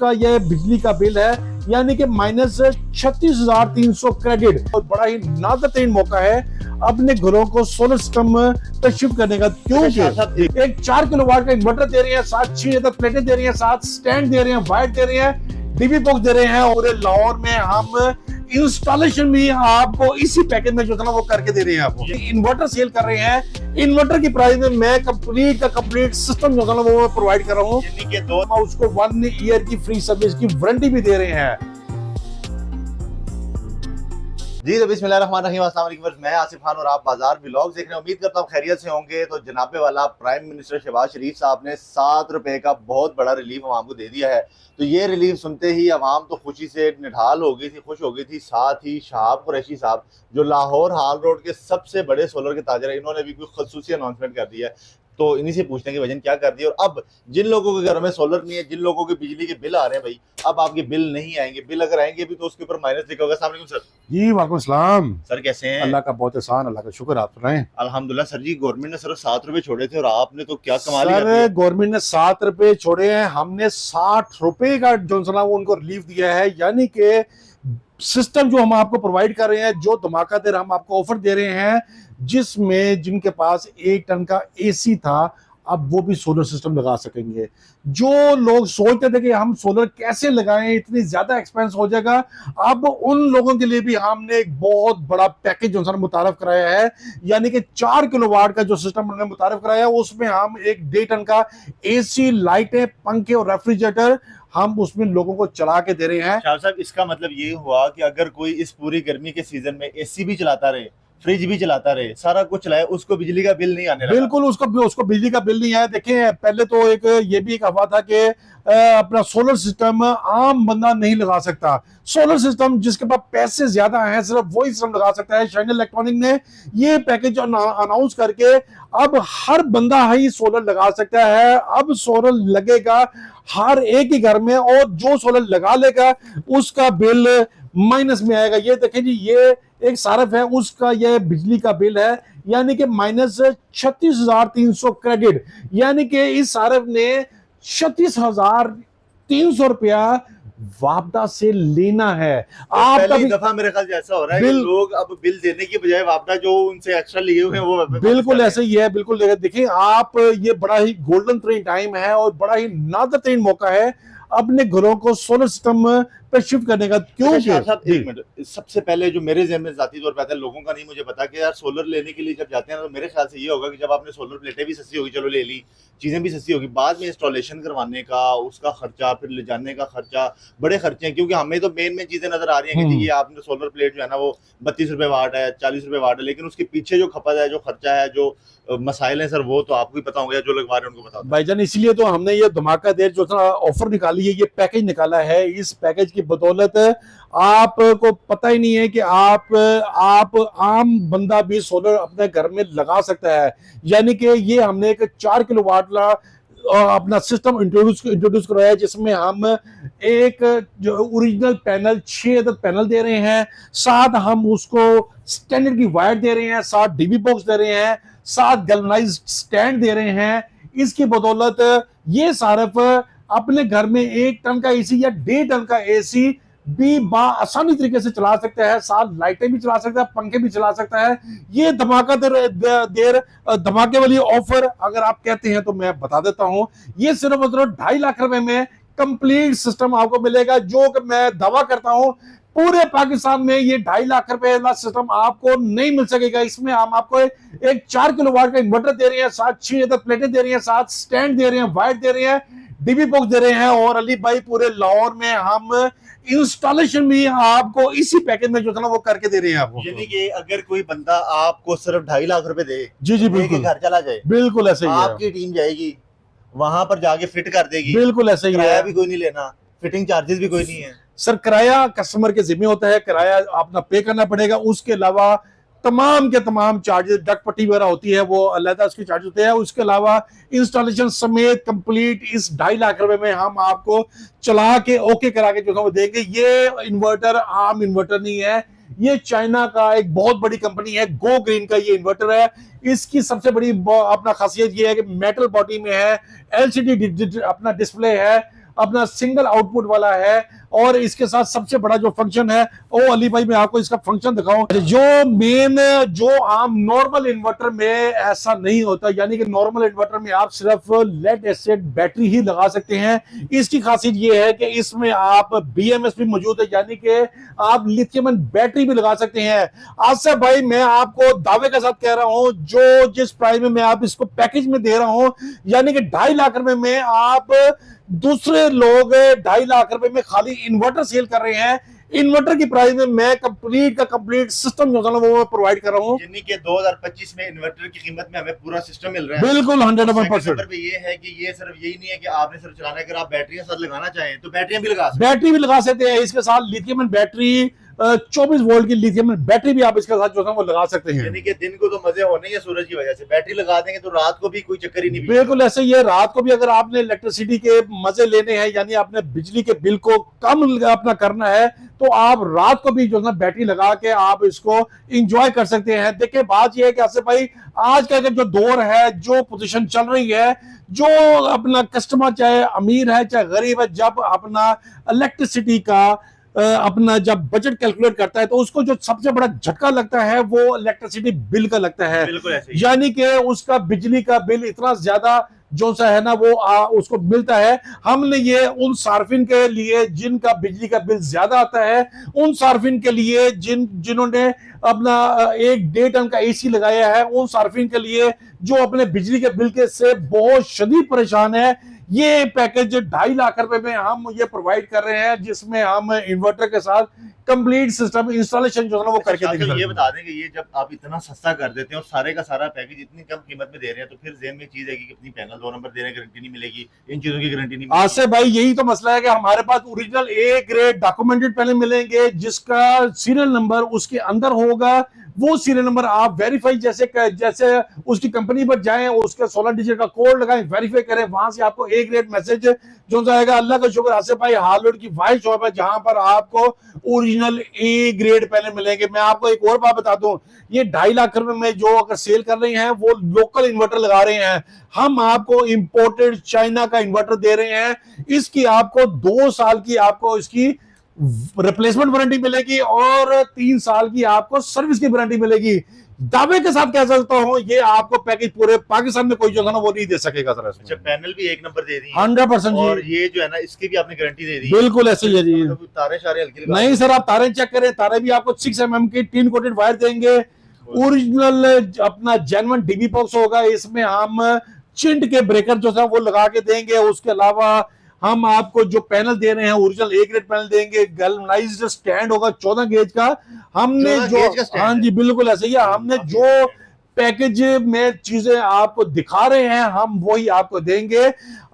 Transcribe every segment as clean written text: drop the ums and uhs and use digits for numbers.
का यह बिजली का बिल है, यानी कि -36,300 क्रेडिट। और बड़ा ही नादरतीन मौका है अपने घरों को सोलर सिस्टम पे शिफ्ट करने का, क्योंकि एक 4 किलोवाट का इन्वर्टर दे रहे हैं, साथ 6 अदद प्लेटें दे रही हैं, साथ स्टैंड दे रहे हैं, वायर दे रहे हैं, डीबी बॉक्स दे रहे हैं। और लाहौर में हम इंस्टॉलेशन भी आपको इसी पैकेज में जो था ना वो करके दे रहे हैं। आपको इन्वर्टर सेल कर रहे हैं, इन्वर्टर की प्राइस में मैं कंप्लीट का कंप्लीट सिस्टम जो था ना वो प्रोवाइड कर रहा हूँ। उसको 1 ईयर की फ्री सर्विस की वारंटी भी दे रहे हैं। जी तो बिस्मिल्लाहिर्रहमानिर्रहीम, अस्सलाम वालेकुम। मैं आसिफ खान और आप बाजार व्लॉग देख रहे हैं। उम्मीद करता हूँ खैरियत से होंगे। तो जनाबे वाला प्राइम मिनिस्टर शहबाज शरीफ साहब ने 7 रुपए का बहुत बड़ा रिलीफ अवाम को दे दिया है। तो ये रिलीफ सुनते ही अवाम तो खुशी से निढाल हो गई थी, खुश हो गई थी। साथ ही शहाब कुरैशी साहब जो लाहौर हाल रोड के सबसे बड़े सोलर के ताजर है, इन्होंने भी कोई खसूसी अनाउंसमेंट कर दिया है। तो इन्हीं से पूछते हैं कि वजन क्या कर दिया। और अब जिन लोगों के घर में सोलर नहीं है, जिन लोगों के बिजली के बिल आ रहे हैं, भाई अब आपके बिल नहीं आएंगे। बिल अगर आएंगे भी तो उसके ऊपर माइनस लिखा होगा। अस्सलाम वालेकुम सर। जी वालेकुम सलाम सर कैसे हैं? अल्लाह का बहुत एहसान, अल्लाह का शुक्र। आप सुनाएं। अल्हम्दुलिल्लाह। सर जी गवर्नमेंट ने सिर्फ 7 रुपए छोड़े थे और आपने तो क्या कमाल कर सर दिया। गवर्नमेंट ने 7 रुपए छोड़े हैं, हमने 60 रुपए का जो है वो उनको रिलीफ दिया है। यानी कि सिस्टम जो हम आपको प्रोवाइड कर रहे हैं, जो धमाकेदार हम आपको ऑफर दे रहे हैं, जिसमें जिनके पास 1 टन का एसी था अब वो भी सोलर सिस्टम लगा सकेंगे। जो लोग सोचते थे कि हम सोलर कैसे लगाएं, इतनी ज्यादा एक्सपेंस हो जाएगा, अब उन लोगों के लिए भी हमने एक बहुत बड़ा पैकेज जो मुतारफ कराया है। यानी कि 4 किलोवाट का जो सिस्टम हमने मुतारफ कराया है, उसमें हम एक 1.5 टन का एसी, लाइटें, पंखे और रेफ्रिजरेटर हम उसमें लोगों को चला के दे रहे हैं। शाह साहब इसका मतलब ये हुआ कि अगर कोई इस पूरी गर्मी के सीजन में एसी भी चलाता रहे, फ्रिज भी चलाता रहे, सारा कुछ चलाए, उसको बिजली का बिल नहीं आने लगा। बिल्कुल उसको बिजली का बिल नहीं आया। देखें पहले तो एक ये भी एक अफवाह था कि अपना सोलर सिस्टम आम बंदा नहीं लगा सकता। सोलर सिस्टम जिसके पास पैसे ज्यादा हैं सिर्फ वही सिस्टम लगा सकता है। शाइन इलेक्ट्रॉनिक ने ये पैकेज अनाउंस करके अब हर बंदा ही सोलर लगा सकता है। अब सोलर लगेगा हर एक ही घर में, और जो सोलर लगा लेगा उसका बिल माइनस में आएगा। ये देखें जी, ये एक सारफ है, उसका यह बिजली का बिल है, यानी कि -36,300 क्रेडिट। यानी कि इस सारफ ने 36,300 रुपया वापदा से लेना है। आप पहली दफा मेरे ख्याल से ऐसा हो रहा है कि लोग अब बिल देने की बजाय वापदा जो उनसे एक्स्ट्रा लिए हुए हैं वो बिल्कुल ऐसे ही है। बिल्कुल देखिए आप, ये बड़ा ही गोल्डन ट्रेन टाइम है और बड़ा ही नादरतीन मौका है अपने घरों को सोलर सिस्टम पे शिफ्ट करने का। क्योंकि एक मिनट, सबसे पहले जो मेरे ज़हन में जाती तौर पे आता है, लोगों का नहीं मुझे पता कि यार सोलर लेने के लिए जब जाते हैं तो मेरे ख्याल से ये होगा कि जब आपने सोलर प्लेटें भी सस्ती होगी, चलो ले ली, चीजें भी सस्ती होगी, बाद में इंस्टॉलेशन करवाने का उसका खर्चा, फिर ले जाने का खर्चा, बड़े खर्चे हैं। क्योंकि हमें तो मेन चीजें नजर आ रही हैं कि ये आपने सोलर प्लेट जो है ना वो 32 रुपए वाट है, 40 रुपए वाट है, लेकिन उसके पीछे जो खपत है, जो खर्चा है, जो मसाइल है सर, वो तो आपको ही पता होगा, जो लगवा रहे हैं उनको पता। भाईजान इसलिए तो हमने ये धमाकेदार जो ऑफर निकाली है, ये पैकेज निकाला है। इस पैकेज की बदौलत आपको पता ही नहीं है कि आप आम बंदा भी सोलर अपने घर में लगा सकता है। यानी कि ये हमने एक 4 किलोवाट अपना सिस्टम इंट्रोड्यूस कराया, जिसमें हम एक जो ओरिजिनल पैनल 6 अदद पैनल दे रहे हैं, साथ हम उसको स्टैंडर्ड की वायर दे रहे हैं, साथ डीबी बॉक्स दे रहे हैं, साथ गैल्वनाइज्ड स्टैंड दे रहे हैं। इसकी बदौलत ये सारफ अपने घर में 1 टन का एसी या 1.5 टन का एसी भी आसानी तरीके से चला सकता है, साथ लाइटें भी चला सकता है, पंखे भी चला सकता है। ये धमाके वाली ऑफर अगर आप कहते हैं तो मैं बता देता हूं, ये सिर्फ 2.5 लाख रुपए में कंप्लीट सिस्टम आपको मिलेगा, जो कि मैं दावा करता हूं पूरे पाकिस्तान में ये 2.5 लाख रुपए वाला सिस्टम आपको नहीं मिल सकेगा। इसमें हम आपको एक 4 किलोवाट का इन्वर्टर दे रहे हैं, साथ 6 अदद प्लेटें दे रही हैं, साथ स्टैंड दे रहे हैं, वायर दे रहे हैं, डीबी बॉक्स दे रहे हैं। और अली भाई पूरे लाहौर में हम इंस्टॉलेशन भी आपको इसी पैकेज में जो था ना वो करके दे रहे हैं आपको। यानी कि अगर कोई बंदा आपको सिर्फ 2.5 लाख रुपए दे, जी बिल्कुल, घर चला जाए, बिल्कुल ऐसे ही है। आपकी टीम जाएगी वहां पर, जाके फिट कर देगी, बिल्कुल ऐसे ही है। किराया भी कोई नहीं लेना, फिटिंग चार्जेस भी कोई नहीं है सर। किराया कस्टमर के जिम्मे होता है, किराया अपना पे करना पड़ेगा। उसके अलावा तमाम के तमाम चार्जेस, डक पट्टी वगैरह होती है वो अलग उसके चार्ज होते हैं। उसके अलावा इंस्टॉलेशन समेत कंप्लीट इस 2.5 लाख रुपए में हम आपको चला के ओके करा के जो है वो देंगे। ये इन्वर्टर आम इन्वर्टर नहीं है, ये चाइना का एक बहुत बड़ी कंपनी है, गो ग्रीन का ये इन्वर्टर है। इसकी सबसे बड़ी अपना खासियत ये है कि मेटल बॉडी में है, एलसीडी अपना डिस्प्ले है, अपना सिंगल आउटपुट वाला है, और इसके साथ सबसे बड़ा जो फंक्शन है, ओ अली भाई मैं आपको इसका फंक्शन दिखाऊं, जो मेन जो आम नॉर्मल इन्वर्टर में ऐसा नहीं होता, यानी कि नॉर्मल इन्वर्टर में आप सिर्फ लेड एसिड बैटरी ही लगा सकते हैं। इसकी खासियत ये है कि इसमें आप बीएमएस भी मौजूद है, यानी कि आप लिथियम बैटरी भी लगा सकते हैं। आसिफ भाई मैं आपको दावे के साथ कह रहा हूं, जो जिस प्राइस में मैं आप इसको पैकेज में दे रहा हूं, यानी कि 2.5 लाख रुपए में आप, दूसरे लोग 2.5 लाख रुपए में खाली इन्वर्टर सेल कर रहे हैं, इन्वर्टर की प्राइस में मैं कंप्लीट का कंप्लीट सिस्टम जो है ना वो प्रोवाइड कर रहा हूं। यानी कि 2025 में इन्वर्टर की कीमत में हमें पूरा सिस्टम मिल रहा है। बिल्कुल 100%। नंबर पे ये है कि ये सिर्फ यही नहीं है कि आपने सिर्फ चलाना है, अगर आप बैटरी के साथ लगाना चाहें तो बैटरियां भी लगा सकते हैं। बैटरी भी लगा सकते हैं इसके साथ, लिथियम बैटरी 24 वोल्ट की लिथियम बैटरी भी आप इसके साथ जो है वो लगा सकते हैं। यानी कि दिन को तो मजे होने ही है सूरज की वजह से, बैटरी लगा देंगे तो रात को भी कोई चक्कर ही नहीं। बिल्कुल ऐसे ही है, रात को भी अगर आपने इलेक्ट्रिसिटी के मजे लेने हैं, यानी आपने बिजली के बिल को कम अपना करना है, तो आप रात को भी जो है बैटरी लगा के आप इसको इंजॉय कर सकते हैं। देखिए बात यह है कि आसिफ भाई आज का जो दौर है, जो पोजीशन चल रही है, जो अपना कस्टमर चाहे अमीर है चाहे गरीब है, जब अपना इलेक्ट्रिसिटी का अपना जब बजट कैलकुलेट करता है तो उसको जो सबसे बड़ा झटका लगता है वो इलेक्ट्रिसिटी बिल का लगता है। बिल्कुल ऐसे ही। यानी कि उसका बिजली का बिल इतना ज्यादा जो सा है ना वो उसको मिलता है। हमने ये उन सार्फिन के लिए जिनका बिजली का बिल ज्यादा आता है, उन सार्फिन के लिए जिन्होंने अपना 1-1.5 टन का एसी लगाया है, उन सार्फिन के लिए जो अपने बिजली के बिल के से बहुत शदीद परेशान है, ये पैकेज 2.5 लाख रुपए में हम ये प्रोवाइड कर रहे हैं, जिसमें हम इन्वर्टर के साथ कंप्लीट सिस्टम इंस्टॉलेशन जो है ना वो करके देंगे। ये बता दें कि ये जब आप इतना सस्ता कर देते हैं और सारे का सारा पैकेज इतनी कम कीमत में दे रहे हैं, तो फिर जेन में चीज है कि कितनी पैनल 2 नंबर दे रहे हैं, गारंटी नहीं मिलेगी, इन चीजों की गारंटी नहीं मिलेगी। आसिफ भाई यही तो मसला है कि हमारे पास original A grade documented panel मिलेंगे, जिसका सीरियल नंबर उसके अंदर होगा। वो सीरियल नंबर आप वेरीफाई जैसे उसकी कंपनी पर जाएं, उसके 16 डिजिट का कोड लगाएं, वेरीफाई करें, वहां से आपको ए ग्रेड मैसेज जो जाएगा। अल्लाह का शुक्र आसिफ भाई हार्डवेयर की वाइड शॉप है जहां पर आपको ओरिजिनल ए ग्रेड पैनल मिलेंगे। मैं आपको एक और बात बता दूं, ये 2.5 लाख रुपए में जो अगर सेल कर रहे हैं वो लोकल इन्वर्टर लगा रहे हैं, हम आपको इंपोर्टेड चाइना का इन्वर्टर दे रहे हैं। इसकी आपको 2 साल की आपको इसकी रिप्लेसमेंट वारंटी मिलेगी और 3 साल की आपको सर्विस की वारंटी मिलेगी। दावे के साथ कह सकता हूं ये आपको पैकेज पूरे पाकिस्तान में कोई जो है ना वो नहीं दे सकेगा सर। अच्छा पैनल भी 1 नंबर दे दी 100% और ये जो है ना इसकी भी आपने गारंटी दे दी। बिल्कुल ऐसे ही है जी। तारे शारे हल्की नहीं सर, आप तारे चेक करें, तारे भी आपको 6 mm की टिन कोटेड वायर देंगे। ओरिजिनल अपना जेन्युइन डीबी बॉक्स होगा, इसमें हम चिंट के ब्रेकर जो है वो लगा के देंगे। उसके अलावा हम आपको जो पैनल दे रहे हैं ओरिजिनल ए ग्रेड पैनल देंगे। गैल्वनाइज्ड स्टैंड होगा 14 गेज का। हमने जो हाँ जी बिल्कुल ऐसे ही है, हमने जो पैकेज में चीजें आपको दिखा रहे हैं हम वही आपको देंगे।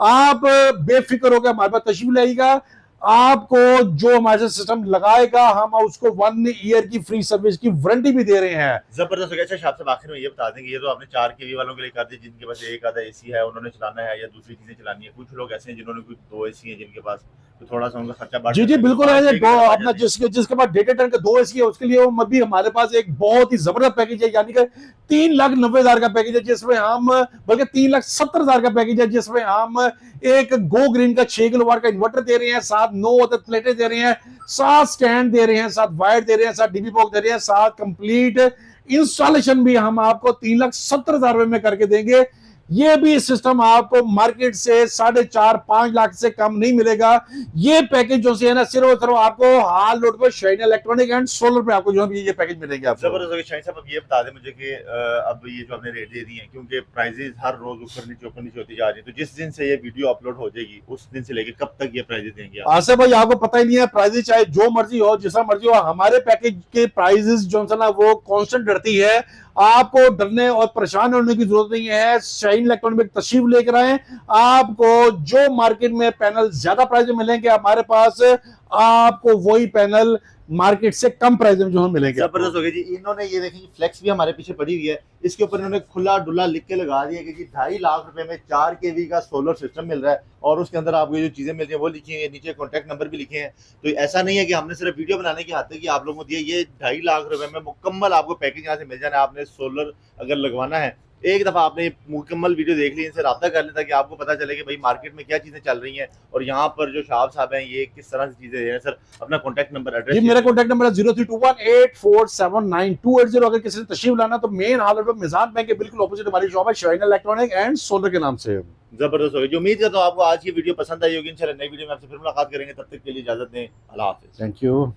आप बेफिक्र होकर हमारे पास तशरीफ लाइएगा, आपको जो हमारे सिस्टम लगाएगा हम उसको 1 ईयर की फ्री सर्विस की वारंटी भी दे रहे हैं। जबरदस्त हो गया। अच्छा साहब आखिर में ये बता दें कि ये तो आपने 4 केवी वालों के लिए कर दी, जिनके पास एक आधा एसी है उन्होंने चलाना है या दूसरी चीजें चलानी है। कुछ लोग ऐसे हैं जिन्होंने कुछ 2 एसी है जिनके पास, तो थोड़ा सा उनका खर्चा बढ़ जी बिल्कुल है। अपना जिसके पास 1.5 टन के 2 एसी है उसके लिए भी हमारे पास एक बहुत ही जबरदस्त पैकेज है, यानी कि 3,90,000 का पैकेज है, जिसमें हम बल्कि 3,70,000 का पैकेज है, जिसमें हम एक गो ग्रीन का 6 किलोवाट का इन्वर्टर दे रहे हैं, साथ 9 अदर प्लेटें दे रहे हैं, 7 स्टैंड दे रहे हैं, 7 वायर दे रहे हैं, 7 डीबी बॉक्स दे रहे हैं, 7 कंप्लीट इंस्टॉलेशन भी हम आपको 3,70,000 रुपए में करके देंगे। ये भी सिस्टम आपको मार्केट से 4.5-5 लाख से कम नहीं मिलेगा। ये पैकेज जो है ना सिर्फ और सिर्फ आपको हाल लोड पर शाइन इलेक्ट्रॉनिक एंड सोलर पे आपको जो है ये पैकेज मिलेंगे आपको। जबरदस्त। शाइन साहब अब ये बता दें मुझे कि अब ये जो आपने रेट दे दी है, क्योंकि प्राइजेस हर रोज ऊपर नीचे होती जा रही है, तो जिस दिन से ये वीडियो अपलोड हो जाएगी उस दिन से लेकर कब तक ये प्राइजेस देंगे आप? आसिफ भाई आपको पता ही नहीं है, प्राइजेस चाहे जो मर्जी हो जिसा मर्जी हो, हमारे पैकेज के प्राइजेस जो है ना वो कांस्टेंट रहती है। आपको डरने और परेशान होने की जरूरत नहीं है। शाइन इलेक्ट्रॉनिक में तशरीफ लेकर आए, आपको जो मार्केट में पैनल ज्यादा प्राइस में मिलेंगे हमारे पास आपको वही पैनल मार्केट से कम प्राइस में जो मिलेंगे। जबरदस्त हो गया जी। इन्होंने ये देखें फ्लेक्स भी हमारे पीछे पड़ी हुई है, इसके ऊपर इन्होंने खुला डुला लिख के लगा दिया कि 2.5 लाख रुपए में 4 केवी का सोलर सिस्टम मिल रहा है और उसके अंदर आपको जो चीजें मिल रही है वो लिखी है, नीचे कॉन्टैक्ट नंबर भी लिखे हैं। तो ऐसा नहीं है कि हमने सिर्फ वीडियो बनाने की हाथ की आप लोगों को दिया, ये 2.5 लाख रुपए में मुकम्मल आपको पैकेज यहाँ से मिल जाना है। आपने सोलर अगर लगवाना है एक दफ़ा आपने मुकम्मल वीडियो देख ली, इनसे रब्ता कर लें ताकि आपको पता चले कि भाई मार्केट में क्या चीज़ें चल रही हैं और यहाँ पर जो शहाब साहब हैं ये किस तरह से चीज़ें हैं। सर अपना कॉन्टैक्ट नंबर, जी एड्रेस। मेरा कॉन्टैक्ट नंबर है 03218479 अगर किसी ने तशरीफ लाना तो मेन हालत में मिजान बैंक के बिल्कुल ऑपोजिट हमारी शॉप है शाइन इलेक्ट्रॉनिक एंड सोलर के नाम से। जबरदस्त होगी। जो उम्मीद करता हूँ आपको आज की वीडियो पसंद आई होगी। इंशाल्लाह नई वीडियो में आपसे फिर मुलाकात करेंगे, तब तक के लिए इजाजत दें। अल्लाह हाफिज़। Thank you.